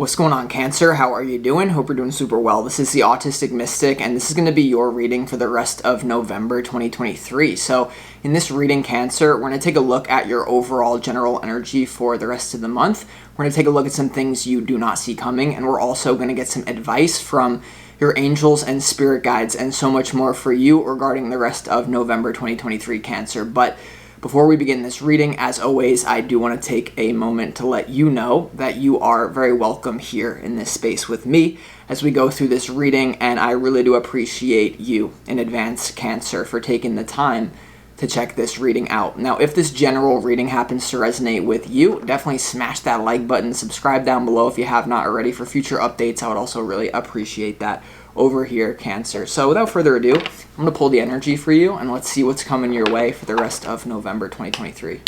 What's going on, Cancer? How are you doing? Hope you're doing super well. This is the Autistic Mystic, and this is going to be your reading for the rest of November 2023. So in this reading, Cancer, we're going to take a look at your overall general energy for the rest of the month. We're going to take a look at some things you do not see coming, and we're also going to get some advice from your angels and spirit guides and so much more for you regarding the rest of November 2023, Cancer. But before we begin this reading, as always, I do want to take a moment to let you know that you are very welcome here in this space with me as we go through this reading, and I really do appreciate you in advance, Cancer, for taking the time to check this reading out. Now, if this general reading happens to resonate with you, definitely smash that like button, subscribe down below if you have not already for future updates. I would also really appreciate that over here, Cancer. So without further ado, I'm going to pull the energy for you, and let's see what's coming your way for the rest of November 2023.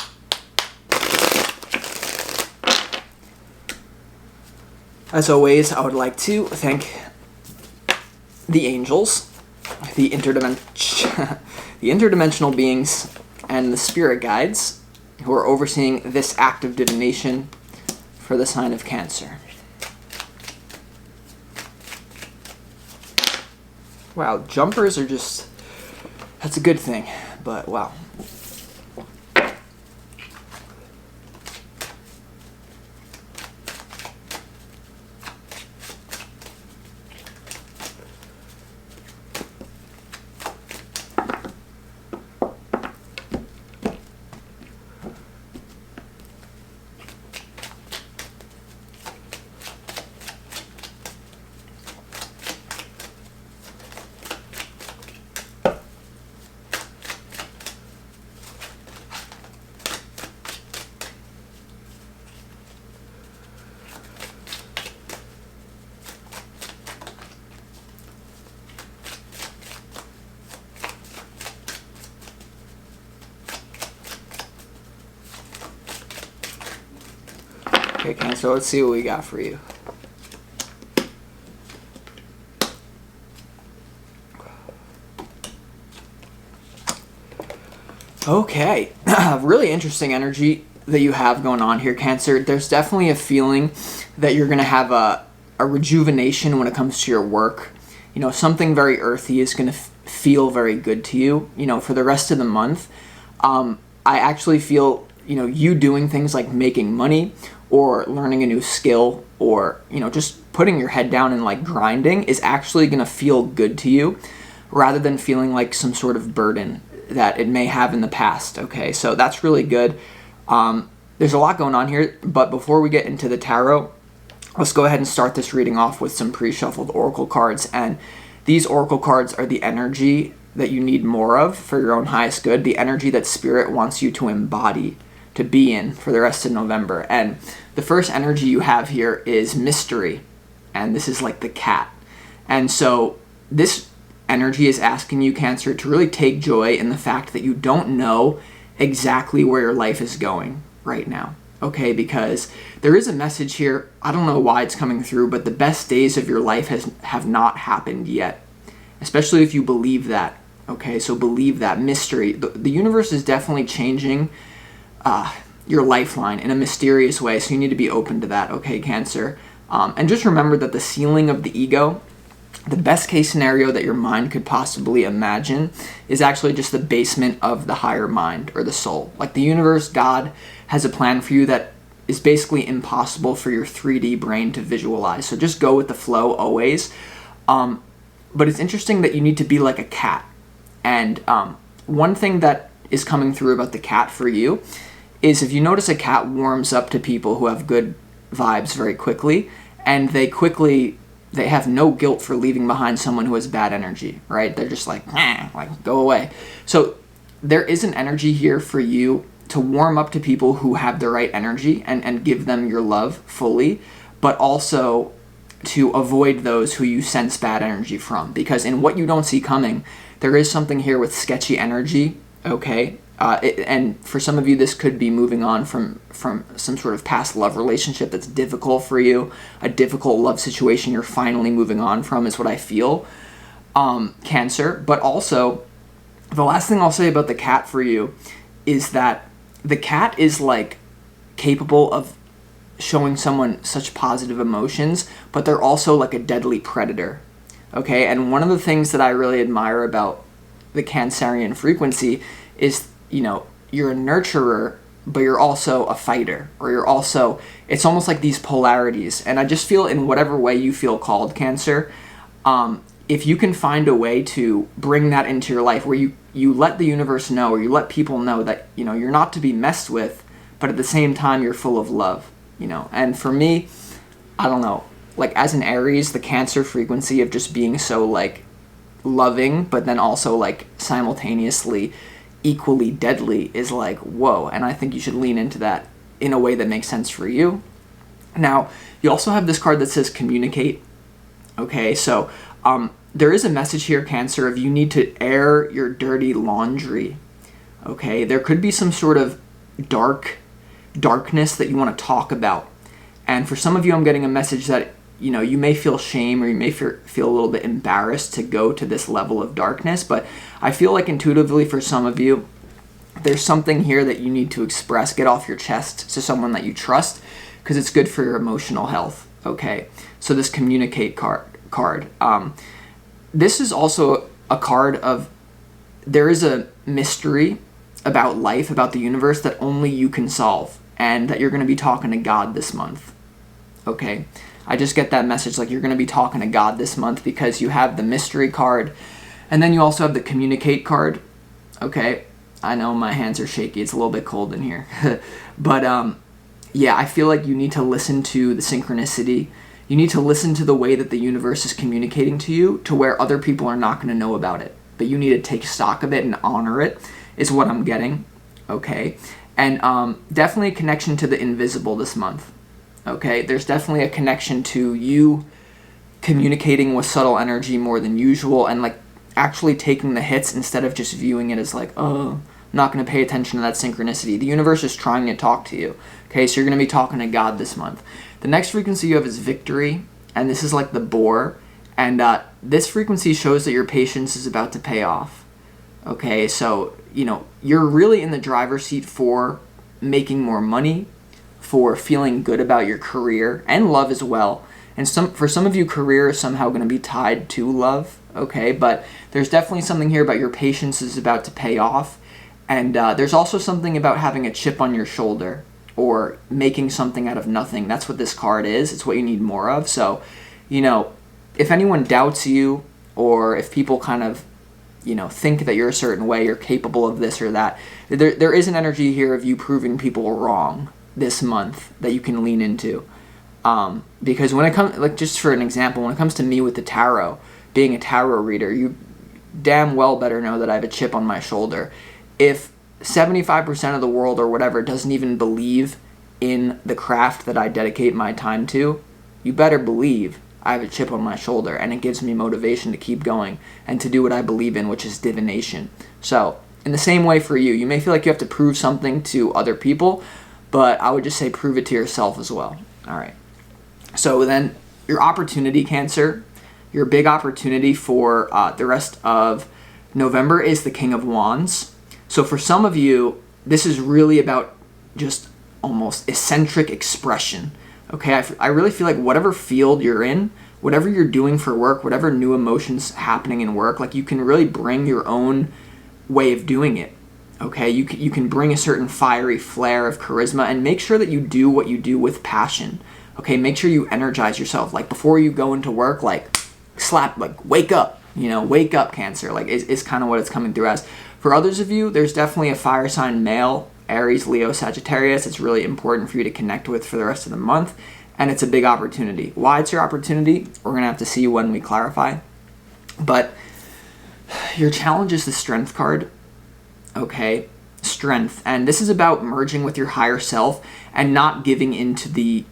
As always, I would like to thank the angels, the interdimensional beings, and the spirit guides who are overseeing this act of divination for the sign of Cancer. Wow, jumpers are just, that's a good thing, but wow. Okay, Cancer, let's see what we got for you. Okay, really interesting energy that you have going on here, Cancer. There's definitely a feeling that you're going to have a rejuvenation when it comes to your work. You know, something very earthy is going to feel very good to you, you know, for the rest of the month. I actually feel, you know, you doing things like making money or learning a new skill or, you know, just putting your head down and like grinding is actually going to feel good to you rather than feeling like some sort of burden that it may have in the past. Okay, so that's really good. There's a lot going on here, but before we get into the tarot, let's go ahead and start this reading off with some pre-shuffled oracle cards. And these oracle cards are the energy that you need more of for your own highest good, the energy that Spirit wants you to embody, to be in for the rest of November. And the first energy you have here is mystery, and this is like the cat. And so this energy is asking you, Cancer, to really take joy in the fact that you don't know exactly where your life is going right now. Okay, because there is a message here. I don't know why it's coming through, but the best days of your life have not happened yet, especially if you believe that. Okay, so believe that mystery. The universe is definitely changing your lifeline in a mysterious way, so you need to be open to that, okay, Cancer? And just remember that the ceiling of the ego, the best case scenario that your mind could possibly imagine, is actually just the basement of the higher mind or the soul. Like the universe, God, has a plan for you that is basically impossible for your 3D brain to visualize. So just go with the flow always. But it's interesting that you need to be like a cat. And one thing that is coming through about the cat for you is if you notice a cat warms up to people who have good vibes very quickly, and they have no guilt for leaving behind someone who has bad energy, right? They're just like, go away. So there is an energy here for you to warm up to people who have the right energy and give them your love fully, but also to avoid those who you sense bad energy from. Because in what you don't see coming, there is something here with sketchy energy, okay? And for some of you, this could be moving on from some sort of past love relationship that's difficult for you, a difficult love situation you're finally moving on from is what I feel, Cancer. But also, the last thing I'll say about the cat for you is that the cat is like capable of showing someone such positive emotions, but they're also like a deadly predator. Okay, and one of the things that I really admire about the Cancerian frequency is, you're a nurturer, but you're also a fighter, or it's almost like these polarities. And I just feel, in whatever way you feel called, Cancer, if you can find a way to bring that into your life where you let the universe know, or you let people know that, you're not to be messed with, but at the same time you're full of love, And for me, I don't know, like as an Aries, the Cancer frequency of just being so like loving, but then also like simultaneously equally deadly is like, whoa. And I think you should lean into that in a way that makes sense for you. Now, you also have this card that says communicate. Okay, so there is a message here, Cancer, of you need to air your dirty laundry. Okay, there could be some sort of darkness that you want to talk about. And for some of you, I'm getting a message that, you may feel shame, or you may feel a little bit embarrassed to go to this level of darkness. But I feel like intuitively for some of you, there's something here that you need to express, get off your chest to someone that you trust, because it's good for your emotional health. Okay, so this communicate card. This is also a card of, there is a mystery about life, about the universe, that only you can solve, and that you're going to be talking to God this month. Okay, I just get that message, like you're going to be talking to God this month, because you have the mystery card, and then you also have the communicate card. Okay, I know my hands are shaky, it's a little bit cold in here. But yeah, I feel like you need to listen to the synchronicity. You need to listen to the way that the universe is communicating to you, to where other people are not going to know about it. But you need to take stock of it and honor it, is what I'm getting. Okay, and definitely a connection to the invisible this month. Okay, there's definitely a connection to you communicating with subtle energy more than usual, and like actually taking the hits instead of just viewing it as like, oh, I'm not going to pay attention to that synchronicity. The universe is trying to talk to you. Okay, so you're going to be talking to God this month. The next frequency you have is victory, and this is like the boar, and this frequency shows that your patience is about to pay off. Okay, so, you're really in the driver's seat for making more money, for feeling good about your career, and love as well. And for some of you, career is somehow going to be tied to love, okay? But there's definitely something here about your patience is about to pay off. And there's also something about having a chip on your shoulder, or making something out of nothing. That's what this card is. It's what you need more of. So, if anyone doubts you, or if people kind of, think that you're a certain way, you're capable of this or that, there is an energy here of you proving people wrong this month that you can lean into. Because when it comes, like, just for an example, when it comes to me with the tarot, being a tarot reader, you damn well better know that I have a chip on my shoulder. If 75% of the world or whatever doesn't even believe in the craft that I dedicate my time to, you better believe I have a chip on my shoulder, and it gives me motivation to keep going and to do what I believe in, which is divination. So, in the same way for you, you may feel like you have to prove something to other people, but I would just say prove it to yourself as well. All right. So then, your opportunity, Cancer, your big opportunity for the rest of November is the King of Wands. So for some of you, this is really about just almost eccentric expression. Okay, I really feel like whatever field you're in, whatever you're doing for work, whatever new emotions happening in work, like you can really bring your own way of doing it. Okay, you can bring a certain fiery flair of charisma, and make sure that you do what you do with passion. Okay, make sure you energize yourself. Like before you go into work, like slap, like wake up, wake up, Cancer. Like is kind of what it's coming through as. For others of you, there's definitely a fire sign male, Aries, Leo, Sagittarius. It's really important for you to connect with for the rest of the month, and it's a big opportunity. Why it's your opportunity, we're going to have to see when we clarify. But your challenge is the Strength card. Okay, Strength. And this is about merging with your higher self and not giving into the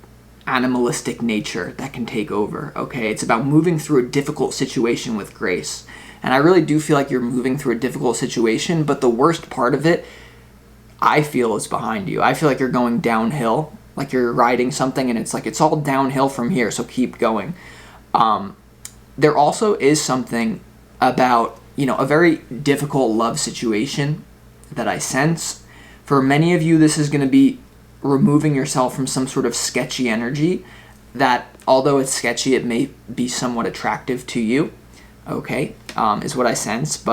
animalistic nature that can take over. Okay, it's about moving through a difficult situation with grace. And I really do feel like you're moving through a difficult situation, but the worst part of it, I feel, is behind you. I feel like you're going downhill, like you're riding something and it's like it's all downhill from here, so keep going. There also is something about, a very difficult love situation that I sense. For many of you, this is going to be removing yourself from some sort of sketchy energy that, although it's sketchy, it may be somewhat attractive to you, okay, is what I sense.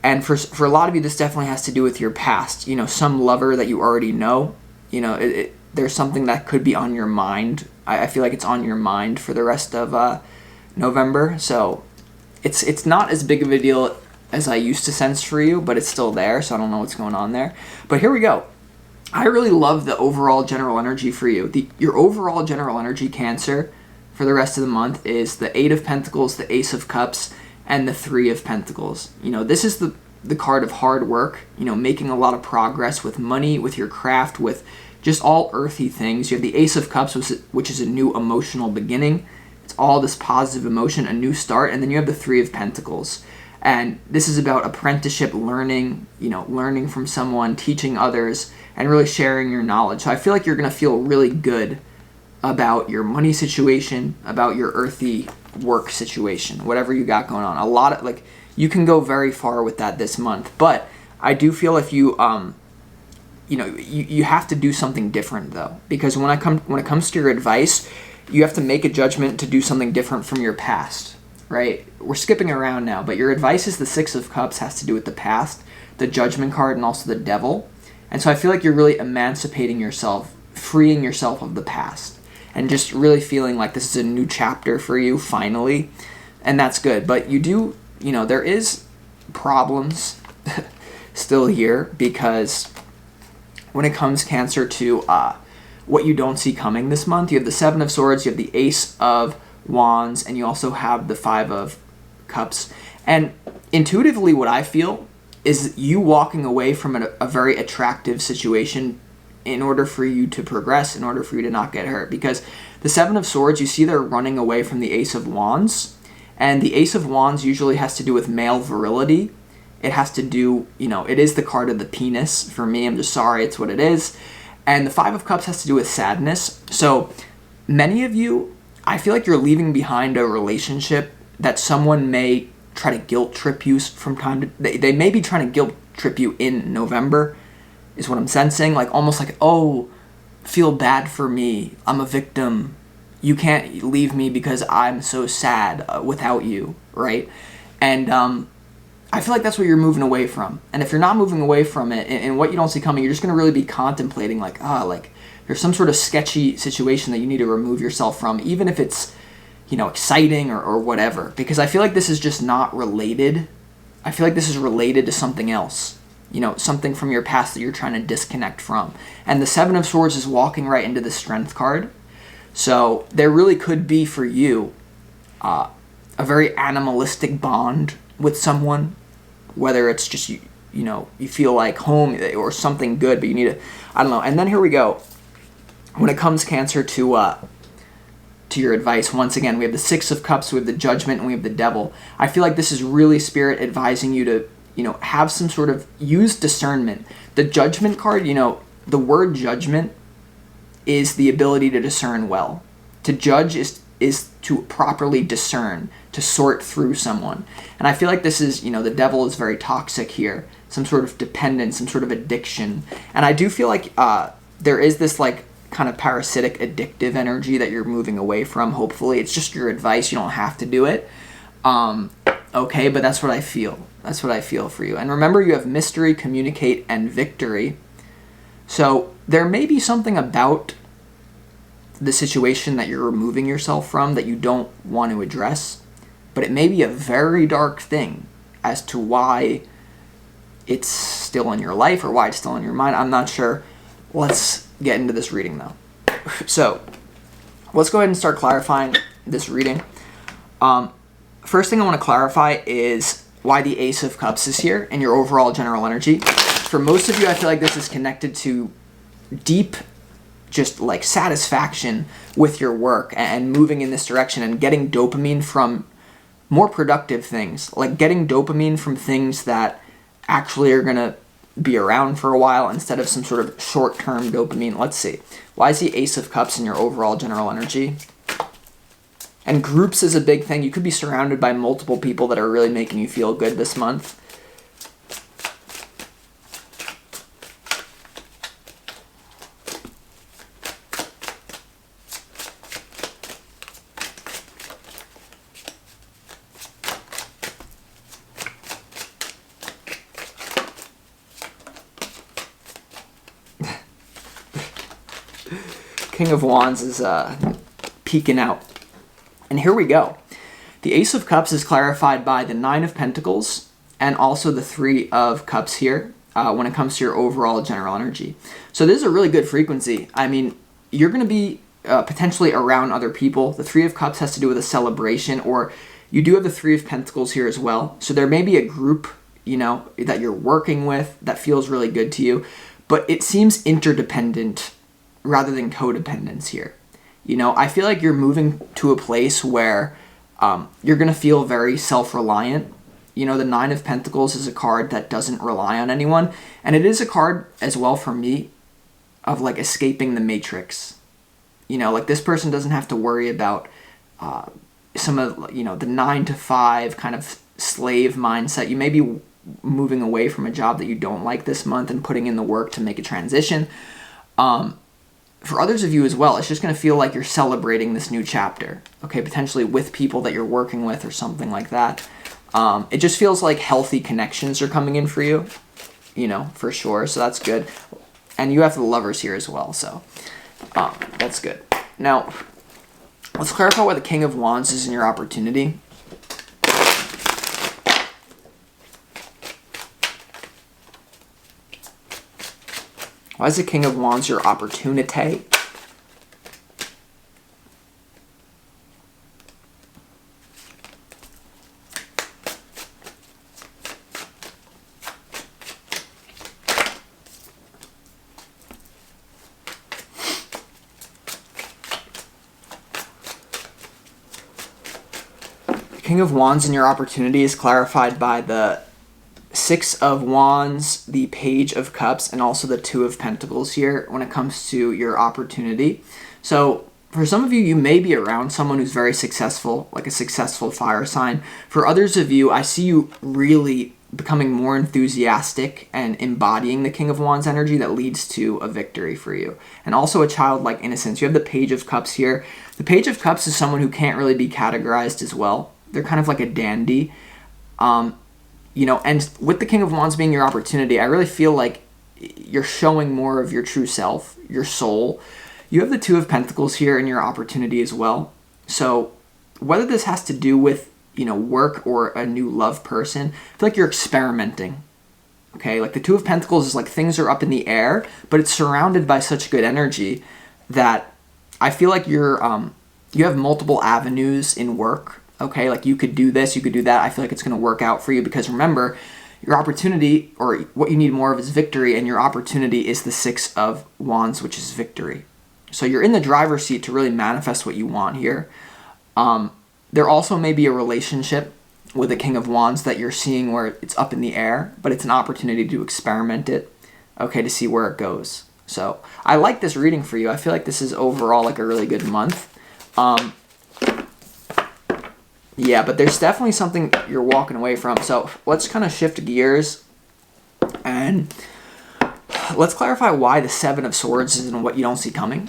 And for a lot of you, this definitely has to do with your past. Some lover that you already know, there's something that could be on your mind. I feel like it's on your mind for the rest of November. So it's not as big of a deal as I used to sense for you, but it's still there. So I don't know what's going on there. But here we go. I really love the overall general energy for you. Your overall general energy, Cancer, for the rest of the month is the 8 of Pentacles, the Ace of Cups, and the 3 of Pentacles. This is the card of hard work, making a lot of progress with money, with your craft, with just all earthy things. You have the Ace of Cups, which is a new emotional beginning. It's all this positive emotion, a new start. And then you have the 3 of Pentacles. And this is about apprenticeship, learning, learning from someone, teaching others, and really sharing your knowledge. So I feel like you're going to feel really good about your money situation, about your earthy work situation, whatever you got going on. You can go very far with that this month. But I do feel if you, you have to do something different though, because when it comes to your advice, you have to make a judgment to do something different from your past. Right? We're skipping around now, but your advice is the 6 of Cups, has to do with the past, the Judgment card, and also the Devil. And so I feel like you're really emancipating yourself, freeing yourself of the past, and just really feeling like this is a new chapter for you, finally. And that's good. But you do, there is problems still here, because when it comes, Cancer, to what you don't see coming this month, you have the 7 of Swords, you have the Ace of Wands, and you also have the 5 of Cups. And intuitively, what I feel is you walking away from a very attractive situation in order for you to progress, in order for you to not get hurt. Because the 7 of Swords, you see they're running away from the Ace of Wands, and the Ace of Wands usually has to do with male virility. It has to do, it is the card of the penis for me. I'm just sorry, it's what it is. And the 5 of Cups has to do with sadness. So many of you, I feel like you're leaving behind a relationship that someone may try to guilt trip you from time to... They may be trying to guilt trip you in November, is what I'm sensing. Almost like, oh, feel bad for me. I'm a victim. You can't leave me because I'm so sad without you, right? And I feel like that's what you're moving away from. And if you're not moving away from it, and what you don't see coming, you're just going to really be contemplating there's some sort of sketchy situation that you need to remove yourself from, even if it's, exciting or whatever. Because I feel like this is just not related. I feel like this is related to something else. Something from your past that you're trying to disconnect from. And the 7 of Swords is walking right into the Strength card. So there really could be for you a very animalistic bond with someone, whether it's just, you feel like home or something good, but you need to, I don't know. And then here we go. When it comes, Cancer, to your advice, once again, we have the 6 of Cups, we have the Judgment, and we have the Devil. I feel like this is really Spirit advising you to, have some sort of, use discernment. The Judgment card, the word judgment is the ability to discern well. To judge is to properly discern, to sort through someone. And I feel like this is, the Devil is very toxic here. Some sort of dependence, some sort of addiction. And I do feel like there is this, kind of parasitic, addictive energy that you're moving away from, hopefully. It's just your advice. You don't have to do it. Okay, but that's what I feel. That's what I feel for you. And remember, you have Mystery, Communicate, and Victory. So there may be something about the situation that you're removing yourself from that you don't want to address, but it may be a very dark thing as to why it's still in your life or why it's still in your mind. I'm not sure. Let's get into this reading, though. So let's go ahead and start clarifying this reading. First thing I want to clarify is why the Ace of Cups is here and your overall general energy. For most of you, I feel like this is connected to deep, just satisfaction with your work and moving in this direction and getting dopamine from more productive things, getting dopamine from things that actually are going to be around for a while instead of some sort of short-term dopamine. Let's see. Why is the Ace of Cups in your overall general energy? And groups is a big thing. You could be surrounded by multiple people that are really making you feel good this month. King of Wands is peeking out. And here we go. The Ace of Cups is clarified by the Nine of Pentacles and also the Three of Cups here when it comes to your overall general energy. So this is a really good frequency. I mean, you're going to be potentially around other people. The Three of Cups has to do with a celebration, or you do have the Three of Pentacles here as well. So there may be a group, that you're working with that feels really good to you, but it seems interdependent rather than codependence here. I feel like you're moving to a place where you're going to feel very self-reliant. The Nine of Pentacles is a card that doesn't rely on anyone. And it is a card as well for me of like escaping the matrix. Like this person doesn't have to worry about some of, the 9 to 5 kind of slave mindset. You may be moving away from a job that you don't like this month and putting in the work to make a transition. For others of you as well, it's just going to feel like you're celebrating this new chapter, okay, potentially with people that you're working with or something like that. It just feels like healthy connections are coming in for you, for sure, so that's good. And you have the Lovers here as well, so that's good. Now, let's clarify why the King of Wands is in your opportunity. Why is the King of Wands your opportunity? The King of Wands in your opportunity is clarified by the Six of Wands, the Page of Cups, and also the Two of Pentacles here when it comes to your opportunity. So for some of you, you may be around someone who's very successful, like a successful fire sign. For others of you, I see you really becoming more enthusiastic and embodying the King of Wands energy that leads to a victory for you. And also a childlike innocence. You have the Page of Cups here. The Page of Cups is someone who can't really be categorized as well. They're kind of like a dandy. And with the King of Wands being your opportunity, I really feel like you're showing more of your true self, your soul. You have the Two of Pentacles here in your opportunity as well. So whether this has to do with, work or a new love person, I feel like you're experimenting. Okay, like the Two of Pentacles is like things are up in the air, but it's surrounded by such good energy that I feel like you have multiple avenues in work. Okay, like you could do this, you could do that. I feel like it's going to work out for you because remember, your opportunity, or what you need more of is victory, and your opportunity is the Six of Wands, which is victory. So you're in the driver's seat to really manifest what you want here. There also may be a relationship with the King of Wands that you're seeing where it's up in the air, but it's an opportunity to experiment it, okay, to see where it goes. So I like this reading for you. I feel like this is overall like a really good month. Yeah, but there's definitely something you're walking away from. So let's kind of shift gears and let's clarify why the Seven of Swords is and what you don't see coming.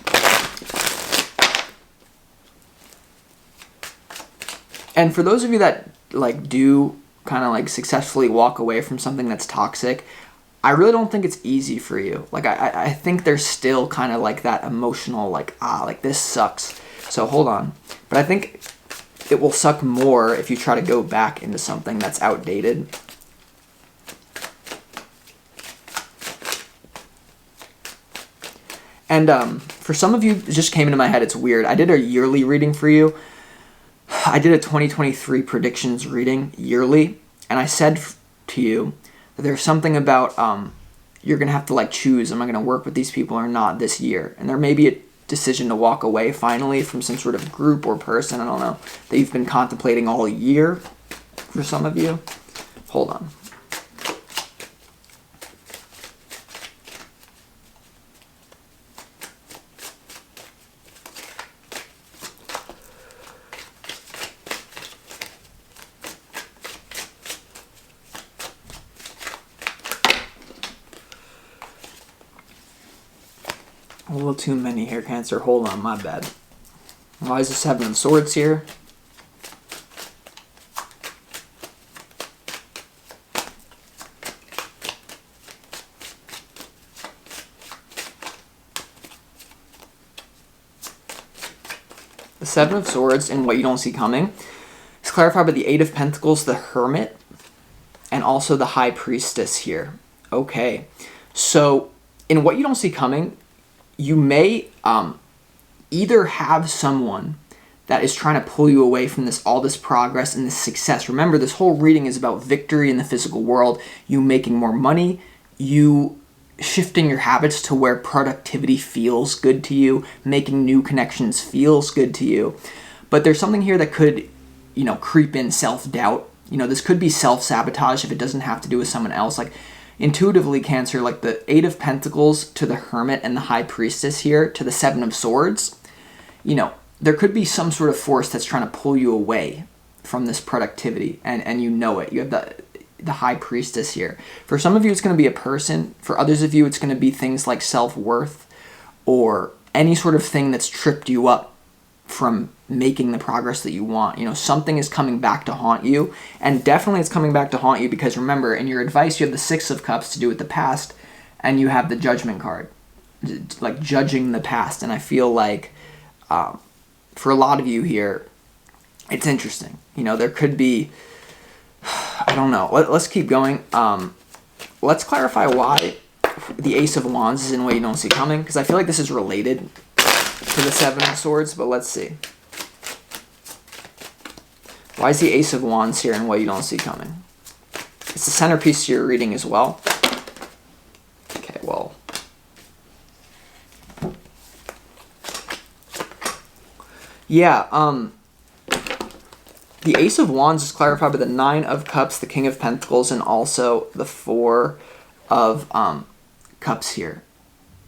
And for those of you that do kind of successfully walk away from something that's toxic, I really don't think it's easy for you. I think there's still kind of that emotional this sucks. So hold on. But I think it will suck more if you try to go back into something that's outdated. And for some of you, it just came into my head, it's weird. I did a yearly reading for you. I did a 2023 predictions reading yearly, and I said to you that there's something about you're going to have to choose, am I going to work with these people or not this year? And there may be a decision to walk away finally from some sort of group or person, I don't know, that you've been contemplating all year for some of you. Hold on. A little too many here, Cancer. Hold on, my bad. Why is the Seven of Swords here? Seven of Swords in what you don't see coming is clarified by the Eight of Pentacles, the Hermit, and also the High Priestess here. Okay, so in what you don't see coming, you may either have someone that is trying to pull you away from all this progress and this success. Remember, this whole reading is about victory in the physical world, you making more money, you shifting your habits to where productivity feels good to you, making new connections feels good to you. But there's something here that could, creep in self-doubt. This could be self-sabotage if it doesn't have to do with someone else. Like, intuitively, Cancer, like the Eight of Pentacles to the Hermit and the High Priestess here to the Seven of Swords, there could be some sort of force that's trying to pull you away from this productivity, and you know it. You have the High Priestess here. For some of you, it's going to be a person. For others of you, it's going to be things like self-worth or any sort of thing that's tripped you up from making the progress that you want. Something is coming back to haunt you, and definitely it's coming back to haunt you because remember, in your advice, you have the Six of Cups to do with the past, and you have the Judgment card, like judging the past. And I feel like for a lot of you here, it's interesting. There could be, I don't know. Let's keep going. Let's clarify why the Ace of Wands is in a way you don't see coming, because I feel like this is related to the Seven of Swords, but let's see. Why is the Ace of Wands here in a way you don't see coming? It's the centerpiece to your reading as well. Okay, well. Yeah, the Ace of Wands is clarified by the Nine of Cups, the King of Pentacles, and also the Four of Cups here.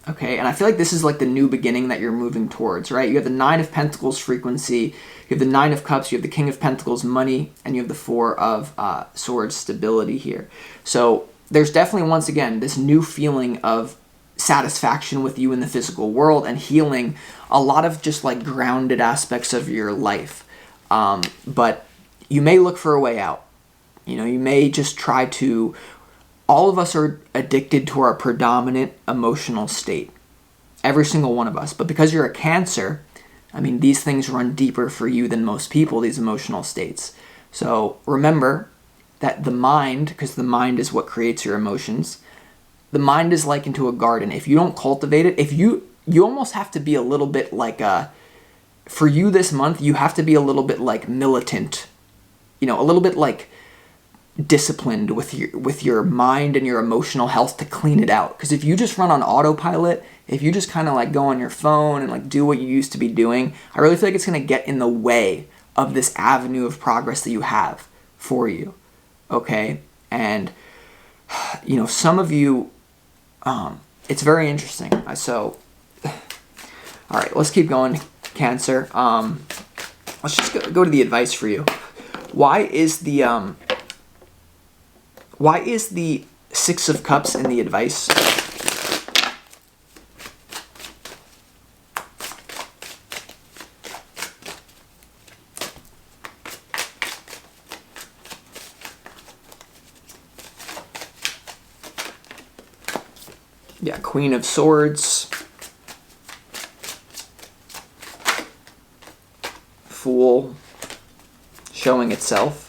Okay, and I feel like this is like the new beginning that you're moving towards, right? You have the Nine of Pentacles frequency, you have the Nine of Cups, you have the King of Pentacles money, and you have the Four of Swords stability here. So there's definitely, once again, this new feeling of satisfaction with you in the physical world and healing a lot of just like grounded aspects of your life. But you may look for a way out. You may just try to. All of us are addicted to our predominant emotional state. Every single one of us. But because you're a Cancer, these things run deeper for you than most people, these emotional states. So remember that the mind, because the mind is what creates your emotions, the mind is likened to a garden. If you don't cultivate it, you almost have to be a little bit like for you this month, you have to be a little bit like militant, a little bit like disciplined with your mind and your emotional health to clean it out. Because if you just run on autopilot, if you just kind of like go on your phone and like do what you used to be doing, I really feel like it's going to get in the way of this avenue of progress that you have for you. Okay? And, some of you, it's very interesting. So, all right, let's keep going, Cancer. Let's just go to the advice for you. Why is the Six of Cups in the advice? Yeah, Queen of Swords. Fool showing itself.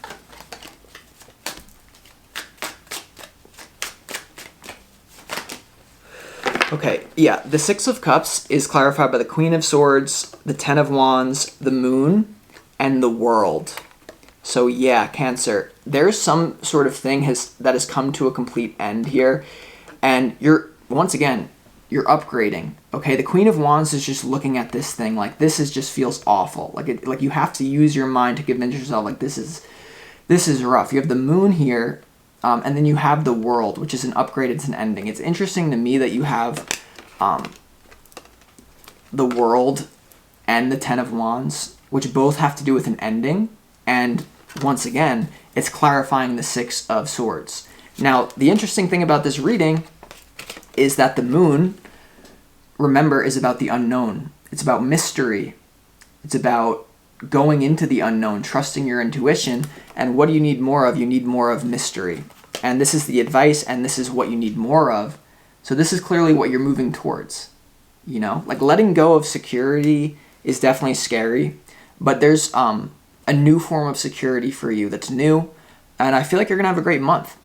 Okay, yeah, the Six of Cups is clarified by the Queen of Swords, the Ten of Wands, the Moon, and the World. So yeah, Cancer, there's some sort of thing that has come to a complete end here, and you're upgrading. Okay, the Queen of Wands is just looking at this thing like just feels awful. Like you have to use your mind to convince yourself like this is rough. You have the Moon here. And then you have the World, which is an upgrade, it's an ending. It's interesting to me that you have the World and the Ten of Wands, which both have to do with an ending. And once again, it's clarifying the Six of Swords. Now, the interesting thing about this reading is that the Moon, remember, is about the unknown. It's about mystery. It's about going into the unknown, trusting your intuition. And what do you need more of? You need more of mystery. And this is the advice, and this is what you need more of. So this is clearly what you're moving towards. Like letting go of security is definitely scary, but there's a new form of security for you that's new, and I feel like you're gonna have a great month.